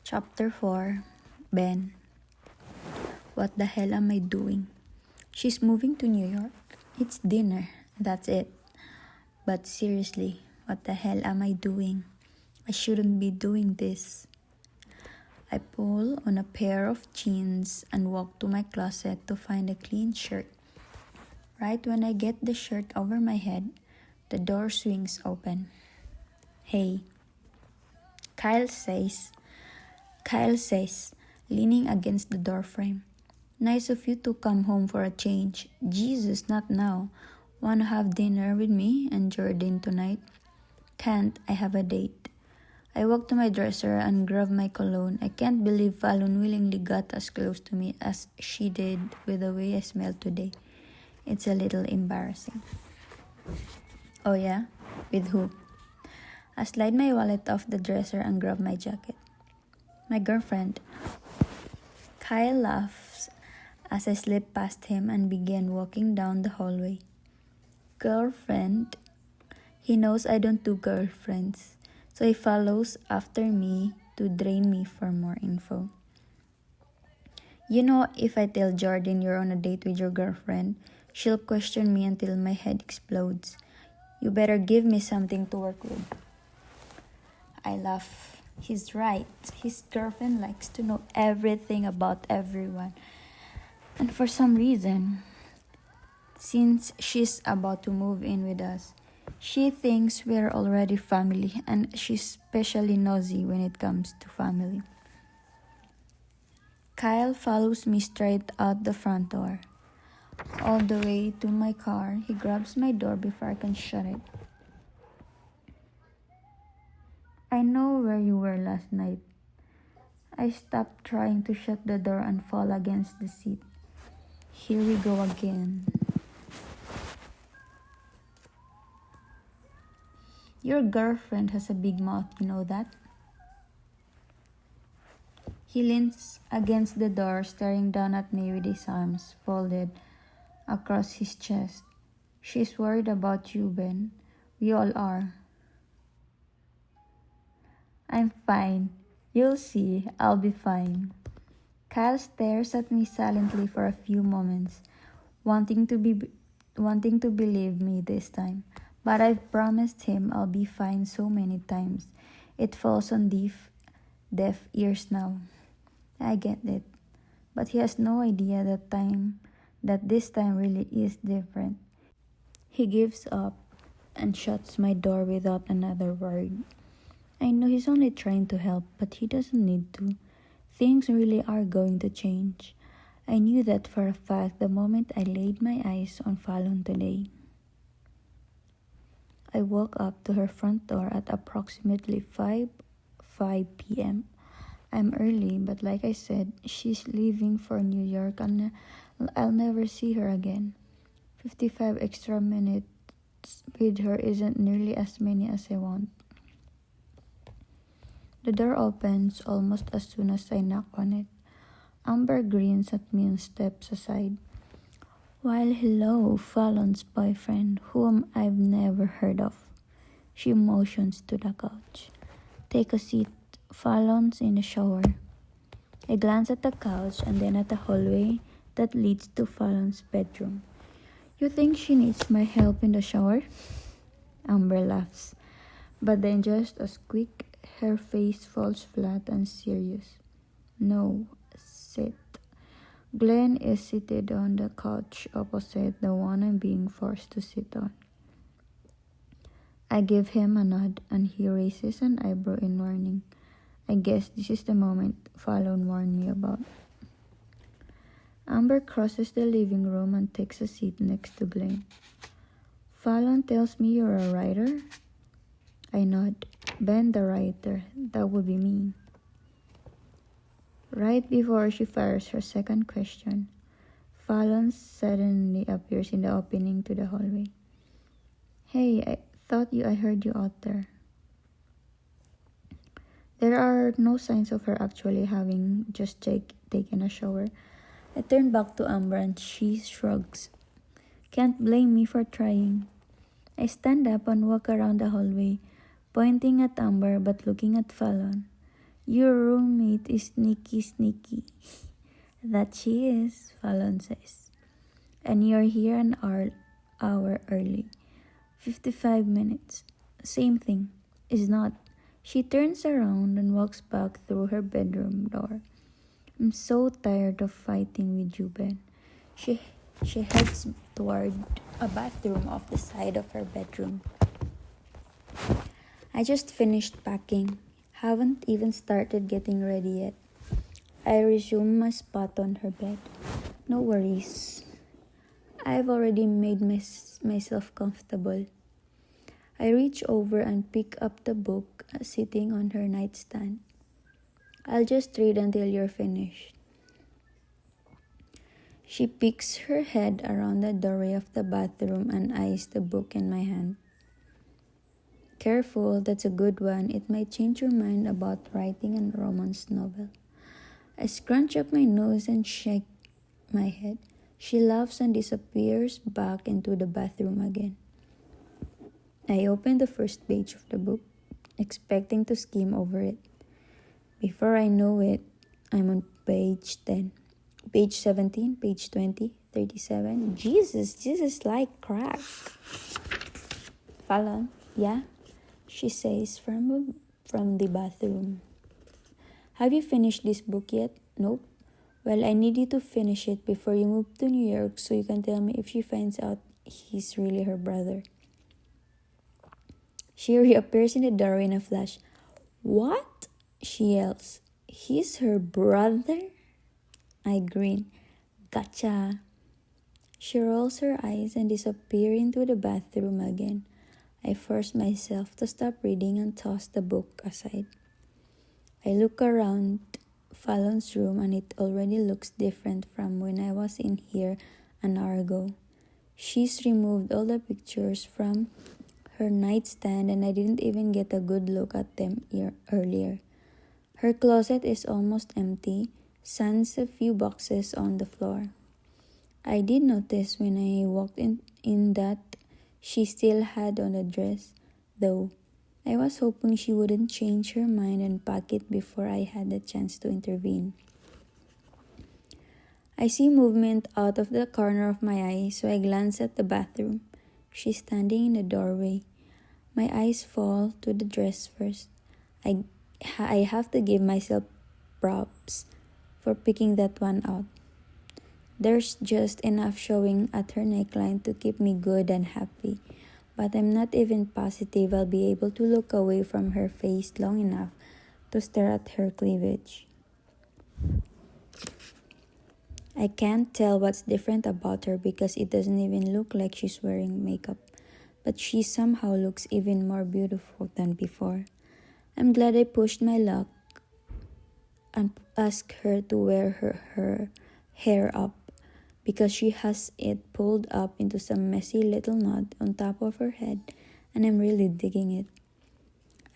Chapter 4. Ben. What the hell am I doing? She's moving to New York. It's dinner. That's it. But seriously, what the hell am I doing? I shouldn't be doing this. I pull on a pair of jeans and walk to my closet to find a clean shirt. Right when I get the shirt over my head, the door swings open. Hey. Kyle says, leaning against the doorframe. Nice of you to come home for a change. Jesus, not now. Wanna have dinner with me and Jordan tonight? Can't, I have a date. I walk to my dresser and grab my cologne. I can't believe Fallon willingly got as close to me as she did with the way I smell today. It's a little embarrassing. Oh yeah? With who? I slide my wallet off the dresser and grab my jacket. My girlfriend. Kyle laughs as I slip past him and begin walking down the hallway. Girlfriend? He knows I don't do girlfriends, so he follows after me to drain me for more info. You know, if I tell Jordan you're on a date with your girlfriend, she'll question me until my head explodes. You better give me something to work with. I laugh. He's right. His girlfriend likes to know everything about everyone. And for some reason, since she's about to move in with us, she thinks we're already family, and she's especially nosy when it comes to family. Kyle follows me straight out the front door. All the way to my car, he grabs my door before I can shut it. I know where you were last night. I stopped trying to shut the door and fall against the seat. Here we go again. Your girlfriend has a big mouth, you know that? He leans against the door, staring down at me with his arms folded across his chest. She's worried about you, Ben. We all are. I'm fine. You'll see, I'll be fine. Kyle stares at me silently for a few moments, wanting to believe me this time. But I've promised him I'll be fine so many times. It falls on deaf ears now. I get it. But he has no idea that this time really is different. He gives up and shuts my door without another word. I know he's only trying to help, but he doesn't need to. Things really are going to change. I knew that for a fact the moment I laid my eyes on Fallon today. I woke up to her front door at approximately 5 p.m. I'm early, but like I said, she's leaving for New York and I'll never see her again. 55 extra minutes with her isn't nearly as many as I want. The door opens almost as soon as I knock on it. Amber grins at me and steps aside. While hello, Fallon's boyfriend, whom I've never heard of. She motions to the couch. Take a seat. Fallon's in the shower. I glance at the couch and then at the hallway that leads to Fallon's bedroom. You think she needs my help in the shower? Amber laughs, but then just as quick, her face falls flat and serious. No, sit. Glenn is seated on the couch opposite the one I'm being forced to sit on. I give him a nod and he raises an eyebrow in warning. I guess this is the moment Fallon warned me about. Amber crosses the living room and takes a seat next to Glenn. Fallon tells me you're a writer? I nod. Ben the writer, that would be me. Right before she fires her second question, Fallon suddenly appears in the opening to the hallway. Hey, I heard you out there. There are no signs of her actually having just taken a shower. I turn back to Amber and she shrugs. Can't blame me for trying. I stand up and walk around the hallway, pointing at Amber but looking at Fallon. Your roommate is sneaky. That she is, Fallon says. And you're here an hour early. 55 minutes. Same thing. Is not. She turns around and walks back through her bedroom door. I'm so tired of fighting with you, Ben. She heads toward a bathroom off the side of her bedroom. I just finished packing. Haven't even started getting ready yet. I resume my spot on her bed. No worries. I've already made myself comfortable. I reach over and pick up the book sitting on her nightstand. I'll just read until you're finished. She peeks her head around the doorway of the bathroom and eyes the book in my hand. Careful, that's a good one. It might change your mind about writing a romance novel. I scrunch up my nose and shake my head. She laughs and disappears back into the bathroom again. I open the first page of the book, expecting to skim over it. Before I know it, I'm on page 10. Page 17, page 20, 37. Jesus, this is like crack. Fallon, yeah? She says from the bathroom. Have you finished this book yet? Nope. Well, I need you to finish it before you move to New York so you can tell me if she finds out he's really her brother. She reappears in the doorway in a flash. What? She yells. He's her brother? I grin. Gotcha. She rolls her eyes and disappears into the bathroom again. I force myself to stop reading and toss the book aside. I look around Fallon's room and it already looks different from when I was in here an hour ago. She's removed all the pictures from her nightstand and I didn't even get a good look at them earlier. Her closet is almost empty, sans a few boxes on the floor. I did notice when I walked in that she still had on a dress, though I was hoping she wouldn't change her mind and pack it before I had the chance to intervene. I see movement out of the corner of my eye, so I glance at the bathroom. She's standing in the doorway. My eyes fall to the dress first. I have to give myself props for picking that one out. There's just enough showing at her neckline to keep me good and happy, but I'm not even positive I'll be able to look away from her face long enough to stare at her cleavage. I can't tell what's different about her because it doesn't even look like she's wearing makeup, but she somehow looks even more beautiful than before. I'm glad I pushed my luck and asked her to wear her hair up because she has it pulled up into some messy little knot on top of her head and I'm really digging it.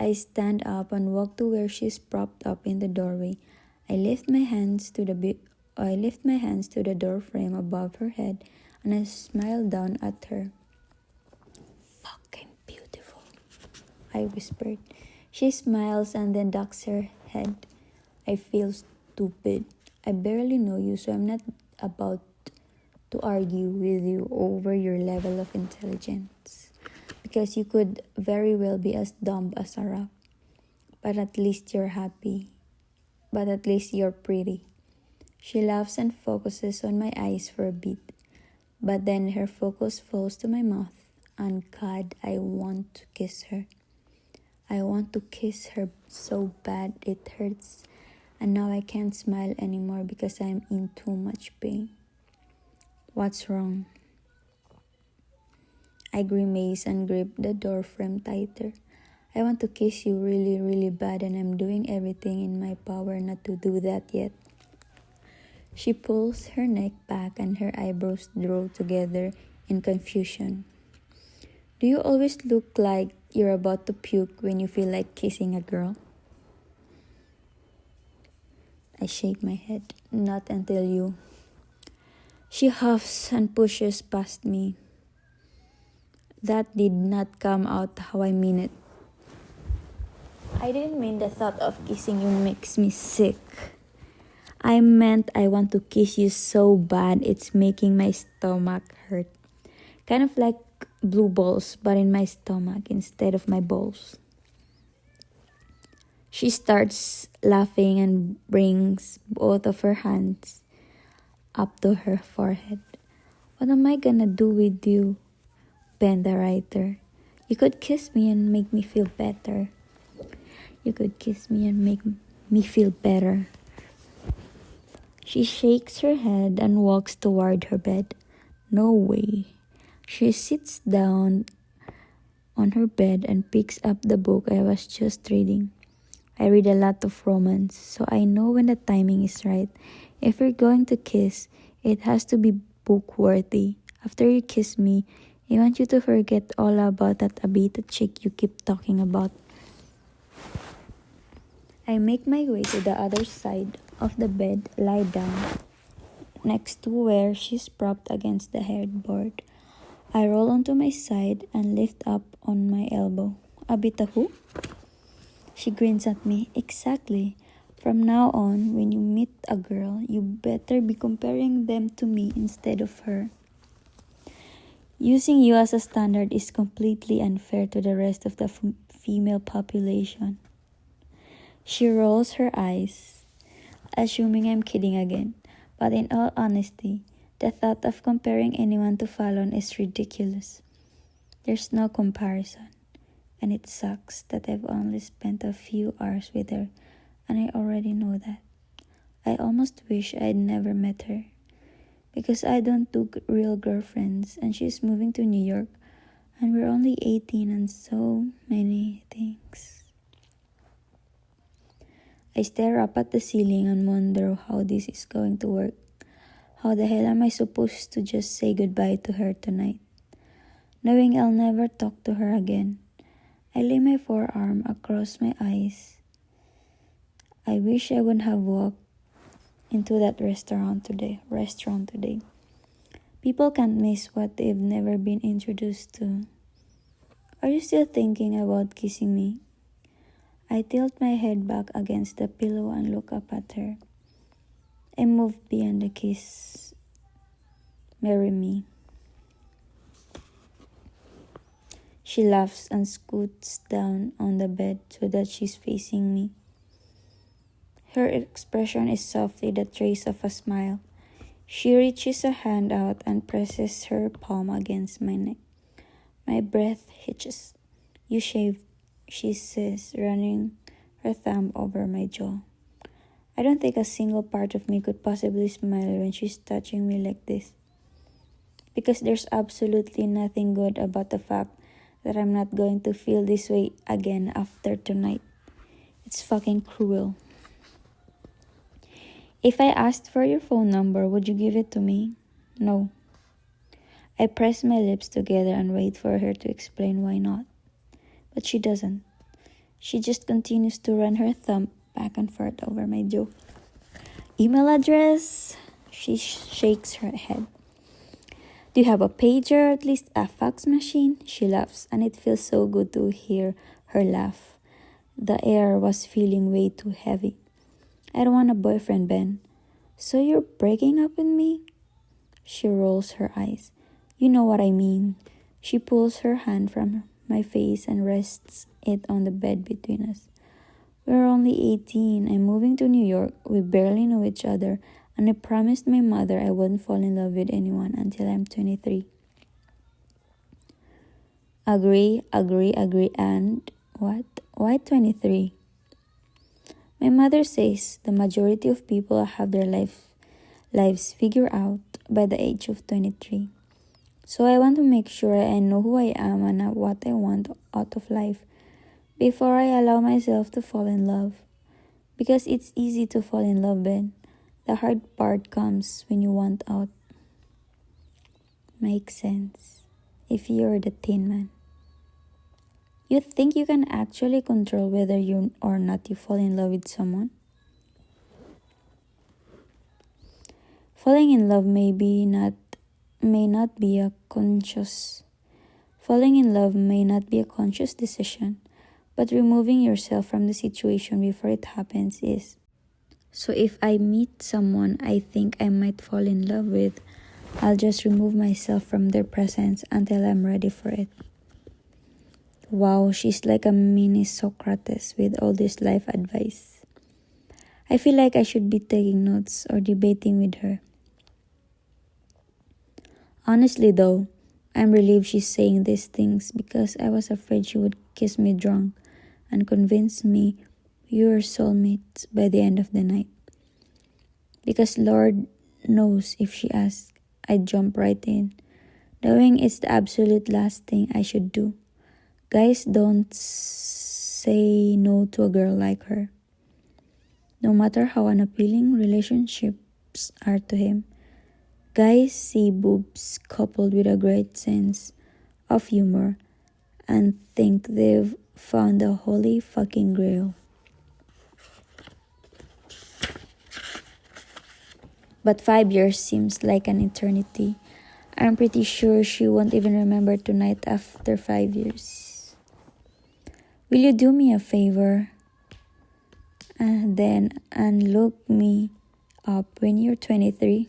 I stand up and walk to where she's propped up in the doorway. I lift my hands to the door frame above her head and I smile down at her. Fucking beautiful, I whispered. She smiles and then ducks her head. I feel stupid. I barely know you, so I'm not about to argue with you over your level of intelligence, because you could very well be as dumb as a rock. But at least you're happy. But at least you're pretty. She laughs and focuses on my eyes for a bit, but then her focus falls to my mouth, and God, I want to kiss her. I want to kiss her so bad it hurts, and now I can't smile anymore because I'm in too much pain. What's wrong? I grimace and grip the door frame tighter. I want to kiss you really, really bad and I'm doing everything in my power not to do that yet. She pulls her neck back and her eyebrows draw together in confusion. Do you always look like you're about to puke when you feel like kissing a girl? I shake my head. Not until you. She huffs and pushes past me. That did not come out how I mean it. I didn't mean the thought of kissing you makes me sick. I meant I want to kiss you so bad it's making my stomach hurt. Kind of like blue balls, but in my stomach instead of my balls. She starts laughing and brings both of her hands up to her forehead. What am I gonna do with you, Ben the writer? You could kiss me and make me feel better. You could kiss me and make me feel better. She shakes her head and walks toward her bed. No way. She sits down on her bed and picks up the book I was just reading. I read a lot of romance, so I know when the timing is right. If we're going to kiss, it has to be book-worthy. After you kiss me, I want you to forget all about that Abita chick you keep talking about. I make my way to the other side of the bed, lie down next to where she's propped against the headboard. I roll onto my side and lift up on my elbow. Abita who? She grins at me. Exactly. From now on, when you meet a girl, you better be comparing them to me instead of her. Using you as a standard is completely unfair to the rest of the female population. She rolls her eyes, assuming I'm kidding again. But in all honesty, the thought of comparing anyone to Fallon is ridiculous. There's no comparison. And it sucks that I've only spent a few hours with her, and I already know that. I almost wish I'd never met her, because I don't do real girlfriends, and she's moving to New York, and we're only 18 and so many things. I stare up at the ceiling and wonder how this is going to work. How the hell am I supposed to just say goodbye to her tonight, knowing I'll never talk to her again? I lay my forearm across my eyes. I wish I wouldn't have walked into that restaurant today. People can't miss what they've never been introduced to. Are you still thinking about kissing me? I tilt my head back against the pillow and look up at her. I move beyond the kiss. Marry me. She laughs and scoots down on the bed so that she's facing me. Her expression is softly the trace of a smile. She reaches a hand out and presses her palm against my neck. My breath hitches. You shaved, she says, running her thumb over my jaw. I don't think a single part of me could possibly smile when she's touching me like this. Because there's absolutely nothing good about the fact that I'm not going to feel this way again after tonight. It's fucking cruel. If I asked for your phone number, would you give it to me? No. I press my lips together and wait for her to explain why not. But she doesn't. She just continues to run her thumb back and forth over my jaw. Email address? She shakes her head. Do you have a pager or at least a fax machine? She laughs, and it feels so good to hear her laugh. The air was feeling way too heavy. I don't want a boyfriend, Ben. So you're breaking up with me? She rolls her eyes. You know what I mean. She pulls her hand from my face and rests it on the bed between us. We're only 18. I'm moving to New York. We barely know each other. And I promised my mother I wouldn't fall in love with anyone until I'm 23. Agree, and what? Why 23? My mother says the majority of people have their lives figured out by the age of 23. So I want to make sure I know who I am and what I want out of life before I allow myself to fall in love. Because it's easy to fall in love, Ben. The hard part comes when you want out. Makes sense. If you're the Tin Man. You think you can actually control whether you or not you fall in love with someone? Falling in love may not be a conscious decision, But removing yourself from the situation before it happens is. So if I meet someone I think I might fall in love with, I'll just remove myself from their presence until I'm ready for it. Wow, she's like a mini Socrates with all this life advice. I feel like I should be taking notes or debating with her. Honestly though, I'm relieved she's saying these things because I was afraid she would kiss me drunk and convince me we were soulmates by the end of the night. Because Lord knows if she asks, I'd jump right in, knowing it's the absolute last thing I should do. Guys don't say no to a girl like her. No matter how unappealing relationships are to him, guys see boobs coupled with a great sense of humor and think they've found the holy fucking grail. But 5 years seems like an eternity. I'm pretty sure she won't even remember tonight after 5 years. Will you do me a favor? And then look me up when you're 23.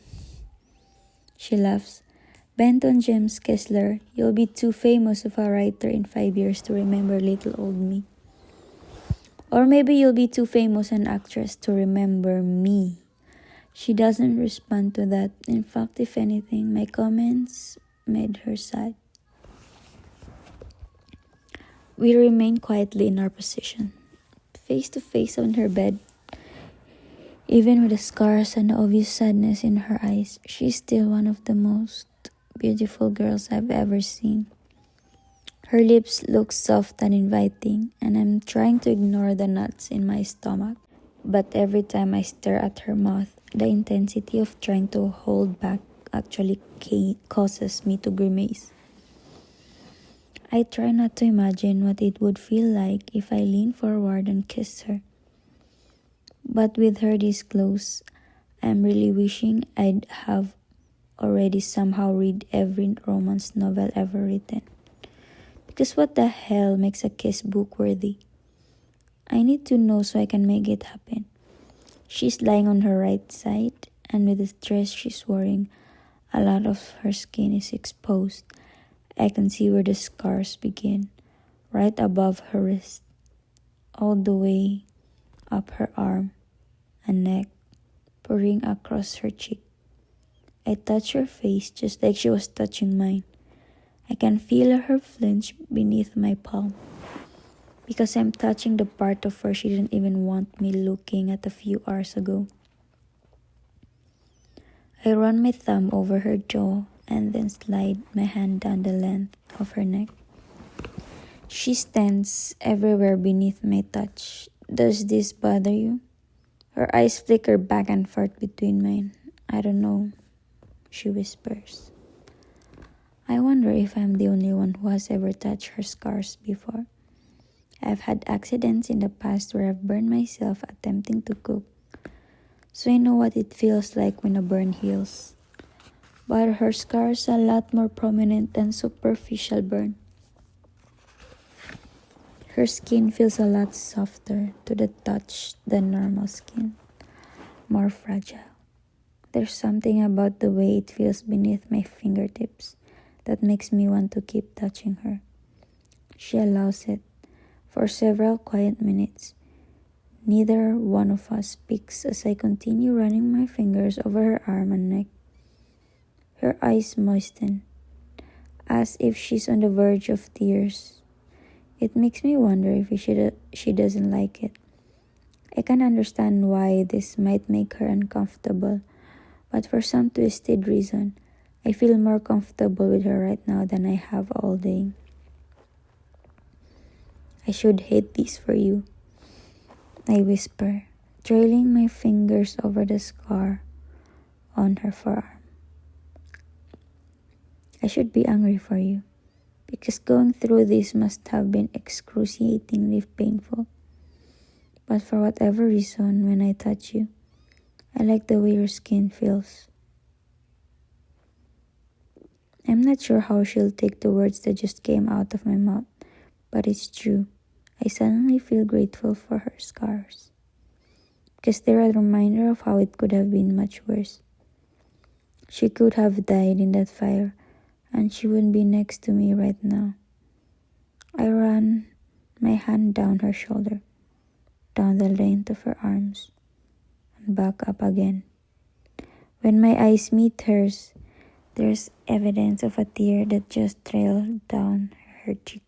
She laughs. Benton James Kessler, you'll be too famous of a writer in 5 years to remember little old me. Or maybe you'll be too famous an actress to remember me. She doesn't respond to that. In fact, if anything, my comments made her sad. We remain quietly in our position, face to face on her bed. Even with the scars and the obvious sadness in her eyes, she's still one of the most beautiful girls I've ever seen. Her lips look soft and inviting, and I'm trying to ignore the knots in my stomach. But every time I stare at her mouth, the intensity of trying to hold back actually causes me to grimace. I try not to imagine what it would feel like if I lean forward and kissed her. But with her this close, I'm really wishing I'd have already somehow read every romance novel ever written. Because what the hell makes a kiss book worthy? I need to know so I can make it happen. She's lying on her right side, and with the dress she's wearing, a lot of her skin is exposed. I can see where the scars begin, right above her wrist, all the way up her arm and neck, pouring across her cheek. I touch her face just like she was touching mine. I can feel her flinch beneath my palm, because I'm touching the part of her she didn't even want me looking at a few hours ago. I run my thumb over her jaw and then slide my hand down the length of her neck. She stands everywhere beneath my touch. Does this bother you? Her eyes flicker back and forth between mine. I don't know, she whispers. I wonder if I'm the only one who has ever touched her scars before. I've had accidents in the past where I've burned myself attempting to cook, so I know what it feels like when a burn heals. But her scars are a lot more prominent than superficial burn. Her skin feels a lot softer to the touch than normal skin, more fragile. There's something about the way it feels beneath my fingertips that makes me want to keep touching her. She allows it. For several quiet minutes, neither one of us speaks as I continue running my fingers over her arm and neck. Her eyes moisten, as if she's on the verge of tears. It makes me wonder if she doesn't like it. I can understand why this might make her uncomfortable, but for some twisted reason, I feel more comfortable with her right now than I have all day. I should hate this for you, I whisper, trailing my fingers over the scar on her forearm. I should be angry for you, because going through this must have been excruciatingly painful. But for whatever reason, when I touch you, I like the way your skin feels. I'm not sure how she'll take the words that just came out of my mouth, but it's true. I suddenly feel grateful for her scars, because they're a reminder of how it could have been much worse. She could have died in that fire, and she wouldn't be next to me right now. I ran my hand down her shoulder, down the length of her arms, and back up again. When my eyes meet hers, there's evidence of a tear that just trailed down her cheek.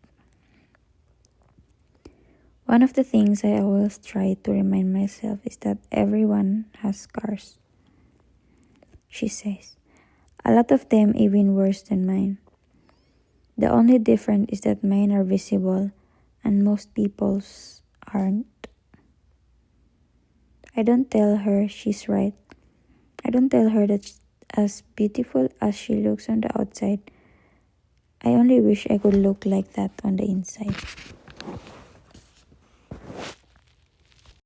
One of the things I always try to remind myself is that everyone has scars, she says. A lot of them even worse than mine. The only difference is that mine are visible and most people's aren't. I don't tell her she's right. I don't tell her that as beautiful as she looks on the outside, I only wish I could look like that on the inside.